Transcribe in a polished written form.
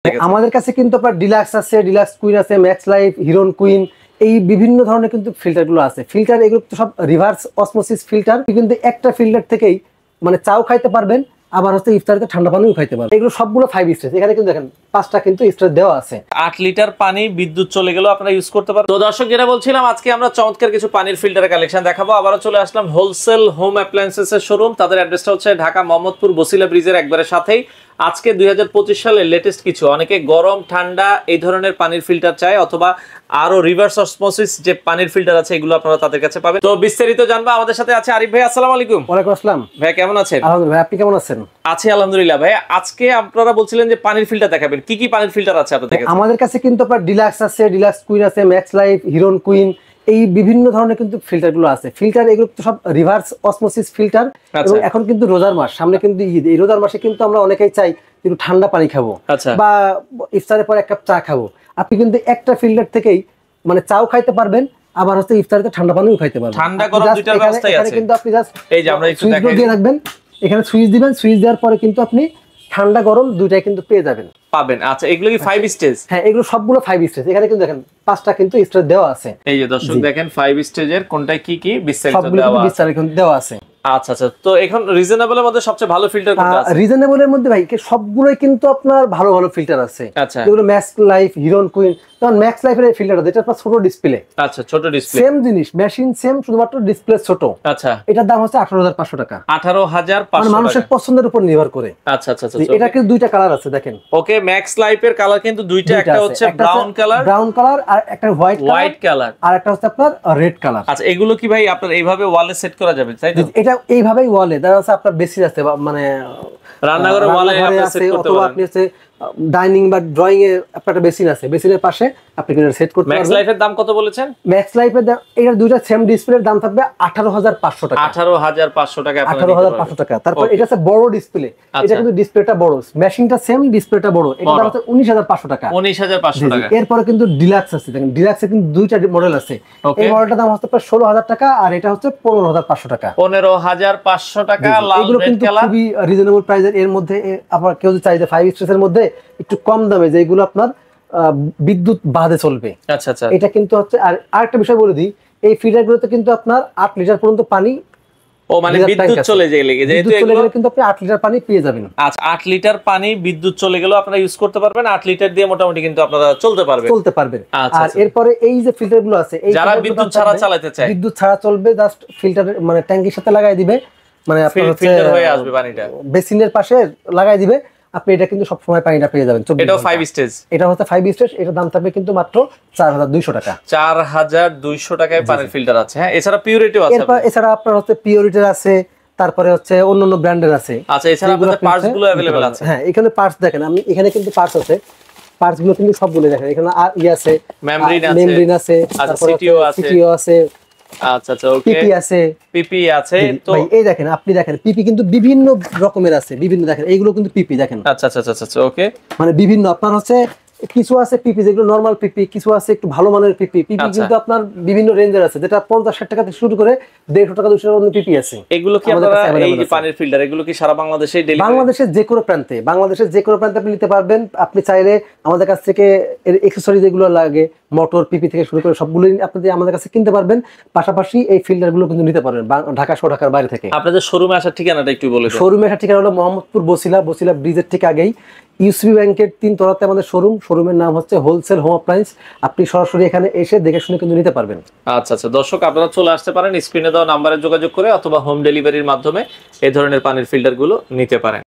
আমাদের কাছে কিন্তু আপনার ডিলাক্স আছে, ডিলাক্স কুইন আছে, ম্যাক্স লাইফ, হিরন কুইন, এই বিভিন্ন ধরনের কিন্তু ফিল্টার গুলো আছে। ফিল্টার এগুলো তো সব রিভার্স অসমোসিস ফিল্টার, কিন্তু একটা ফিল্টার থেকেই মানে চাও খাইতে পারবেন, আবার হচ্ছে ইফতারিতে ঠান্ডা পানিও খাইতে পারবেন। এগুলো সবগুলো 5 স্টেজ। এখানে কিন্তু দেখেন 5টা কিন্তু স্টেজ দেওয়া আছে। 8 লিটার পানি বিদ্যুৎ চলে গেল আপনারা ইউজ করতে পারেন। তো দর্শক, যেটা বলছিলাম, আজকে আমরা চমৎকার কিছু পানির ফিল্টারের কালেকশন দেখাবো। আবারও চলে আসলাম হোলসেল হোম অ্যাপ্লায়েন্সেস এর শোরুম। তাদের অ্যাড্রেসটা হচ্ছে ঢাকা মোহাম্মদপুর বসিলা ব্রিজের একবারে সাথেই। আজকে 2025 সালের লেটেস্ট কিছু, অনেকে গরম ঠান্ডা এই ধরনের পানির ফিল্টার চায়, অথবা আরো রিভার্স অসমোসিস যে পানির ফিল্টার আছে, এগুলো আপনারা তাদের কাছে পাবেন। তো বিস্তারিত জানবা। আমাদের সাথে আছে আরিফ ভাই। আসসালামু আলাইকুম। ওয়ালাইকুম আসসালাম। ভাই কেমন আছেন? আলহামদুলিল্লাহ, আপনি কেমন আছেন? আছি আলহামদুলিল্লাহ। ভাই আজকে আপনারা বলছিলেন যে পানির ফিল্টার দেখাবেন, কি কি পানির ফিল্টার আছে আপনাদের কাছে? আমাদের কাছে কিন্তু আপনার ডিলাক্স আছে, ডিলাক্স কুইন আছে, ম্যাক্স লাইফ, হিরন কুইন, এই বিভিন্ন ধরনের কিন্তু ফিল্টার গুলো আছে। ফিল্টার এগুলো তো সব রিভার্স অসমোসিস ফিল্টার। এবং এখন কিন্তু রোজার মাস, সামনে কিন্তু ঈদ। এই রোজার মাসে কিন্তু আমরা অনেকেই চাই একটু ঠান্ডা পানি খাবো বা ইফতারের পর এক কাপ চা খাবো। আপনি কিন্তু একটা ফিল্টার থেকেই মানে চাও খাইতে পারবেন, আবার হচ্ছে ইফতারিতে ঠান্ডা পানিও খাইতে পারবেন। ঠান্ডা গরম দুইটার ব্যবস্থাই আছে। কিন্তু আপনি জাস্ট এই যে আমরা একটু দেখাই দিয়ে রাখবেন, এখানে সুইচ দিবেন, সুইচ দেওয়ার পরে কিন্তু আপনি ঠান্ডা গরম দুইটাই কিন্তু পেয়ে যাবেন পাবেন। আচ্ছা, এগুলো কি 5 স্টেজ? হ্যাঁ, এগুলো সবগুলো 5 স্টেজ। এখানে কিন্তু দেখেন 5টা কিন্তু স্টেজ দেওয়া আছে। এই যে দর্শক দেখেন 5 স্টেজের কোনটায় কি কি বিস্তারিত দেওয়া আছে। আচ্ছা আচ্ছা, তো এখন রিজনেবলের মধ্যে সবচেয়ে ভালো ফিল্টার কোনটা আছে? রিজনেবলের মধ্যে ভাই সবগুলোই কিন্তু আপনার ভালো ভালো ফিল্টার আছে। আচ্ছা, যেগুলো ম্যাক্স লাইফ, হিরন কুইন, তখন ম্যাক্স লাইফের এই ফিল্টারটা যেটা আপনার ছোট ডিসপ্লে। আচ্ছা, ছোট ডিসপ্লে, সেম জিনিস, মেশিন সেম, শুধুমাত্র ডিসপ্লে ছোট। আচ্ছা, এটার দাম হচ্ছে 18,500 টাকা। 18,500 মানে মানুষের পছন্দের উপর নির্ভর করে। আচ্ছা আচ্ছা আচ্ছা, এটা কিন্তু দুইটা কালার আছে দেখেন। ওকে, ম্যাক্স লাইফের কালার কিন্তু দুইটা, একটা হচ্ছে ব্রাউন কালার আর একটা হোয়াইট কালার, আর একটা হচ্ছে আপনার রেড কালার। আচ্ছা, এগুলো কি ভাই আপনার এইভাবে ওয়ালে সেট করা যাবে, তাই তো? এটা এইভাবেই ওয়ালে দেখা যাচ্ছে আপনার বেসিন আছে, মানে রান্নাঘরের ওয়ালে আপনি সেট করতে পারেন, অথবা আপনি হচ্ছে ডাইনিং বা ড্রয়িং এ আপনার একটা বেসিন আছে, বেসিনের পাশে আপনি কিন্তু সেট করতে পারবেন। ম্যাক্স লাইফের দাম কত বলেছেন? ম্যাক্স লাইফের দাম, এর দুইটা সেম ডিসপ্লের দাম থাকবে 18,500 টাকা। 18,500 টাকা, 18,500 টাকা। তারপর এটা আছে বড় ডিসপ্লে, এটা কিন্তু ডিসপ্লেটা বড়, মেশিনটা সেম, ডিসপ্লেটা বড়, এটা দাম হচ্ছে 19,500 টাকা। 19,500 টাকা। এরপর কিন্তু ডিলাক্স আছে, দেখেন ডিলাক্সে কিন্তু দুইটা মডেল আছে। এই মডেলটার দাম হচ্ছে প্রায় 16,000 টাকা, আর এটা হচ্ছে 15,500 টাকা। 15,500 টাকা। এগুলো কিন্তু খুবই রিজনেবল প্রাইসের। এর মধ্যে আবার কেউ যদি চাই যে 5 স্টেজের মধ্যে একটু কম দামে, যেগুলো আপনার বিদ্যুৎ বাদে চলবে, আচ্ছা আচ্ছা, এটা কিন্তু হচ্ছে। আর আরেকটা বিষয় বলে দিই, এই ফিল্টারগুলোতে কিন্তু আপনার 8 লিটার পর্যন্ত পানি, ও মানে বিদ্যুৎ চলে গেলে, যেহেতু এগুলো কিন্তু আপনি 8 লিটার পানি পেয়ে যাবেন। আচ্ছা, 8 লিটার পানি বিদ্যুৎ চলে গেল আপনারা ইউজ করতে পারবেন। 8 লিটার দিয়ে মোটামুটি কিন্তু আপনারা চলতে পারবেন। আর এরপরে এই যে ফিল্টারগুলো আছে, এই যারা বিদ্যুৎ ছাড়া চালাতে চায়, বিদ্যুৎ ছাড়া চলবে, জাস্ট ফিল্টার মানে ট্যাঙ্কির সাথে লাগাই দিবে, মানে আপনার ফিল্টার হয়ে আসবে পানিটা, বেসিনের পাশে লাগাই দিবে, আপনি এটা কিন্তু সব সময় পানিটা পেয়ে যাবেন। এটাও 5 স্টেজ, এটা হচ্ছে 5 স্টেজ। এটার দাম থাকবে কিন্তু মাত্র 4,200 টাকা। 4,200 টাকায় পানির ফিল্টার আছে। হ্যাঁ, এছাড়া পিউরিটিও আছে। এছাড়া আপনার হচ্ছে পিউরিটির আছে, তারপরে হচ্ছে অন্যান্য ব্র্যান্ডের আছে। আচ্ছা, এছাড়া আপনাদের পার্টস গুলো अवेलेबल আছে? হ্যাঁ, এখানে পার্টস দেখেন, আমি এখানে কিন্তু পার্টস আছে, পার্টস গুলো কিন্তু সবগুলো দেখেন। এখানে আছে, মেমব্রেন আছে, তারপরে সিটিও আছে। আচ্ছা আচ্ছা, ওকে, পিপি আছে। তো ভাই এই দেখেন, আপনি দেখেন পিপি কিন্তু বিভিন্ন রকমের আছে, বিভিন্ন দেখেন, এইগুলো কিন্তু পিপি দেখেন। আচ্ছা আচ্ছা আচ্ছা, ওকে, মানে বিভিন্ন আপনার হচ্ছে কিছু আছে পিপি যেগুলো নরমাল পিপি, কিছু আছে একটু ভালো মানের পিপি। কিন্তু আপনার বিভিন্ন রেঞ্জের আছে, যেটা 50-60 টাকা থেকে শুরু করে 150 টাকা 200 টাকা পর্যন্ত পিপি আছে। এগুলো কি আপনারা এই যে পানির ফিল্টার, এগুলো কি সারা বাংলাদেশে ডেলিভারি? বাংলাদেশের যে কোনো প্রান্তে আপনি নিতে পারবেন। আপনি চাইলে আমাদের কাছ থেকে এর অ্যাকসেসরি যেগুলো লাগে, মোটর, পিপি থেকে শুরু করে সবগুলোই আপনি আমাদের কাছে কিনতে পারবেন। পাশাপাশি এই ফিল্টারগুলো কিন্তু নিতে পারবেন ঢাকা সহ ঢাকার বাইরে থেকে। আপনাদের শোরুমে আসার ঠিকানাটা একটু বলে দিন। শোরুমে আসার ঠিকানা হলো মোহাম্মদপুর বসিলা ব্রিজের ঠিক আগেই ইউসিবি ব্যাংকের 3 তলাতে আমাদের শোরুমের নাম হচ্ছে হোলসেল হোম অ্যাপ্লায়েন্স। আপনি সরাসরি এখানে এসে দেখে শুনে কিন্তু নিতে পারবেন। আচ্ছা আচ্ছা, দর্শক আপনারা চলে আসতে পারেন স্ক্রিনে দেওয়া নাম্বারে যোগাযোগ করে, অথবা হোম ডেলিভারির মাধ্যমে এই ধরনের পানির ফিল্টারগুলো নিতে পারেন।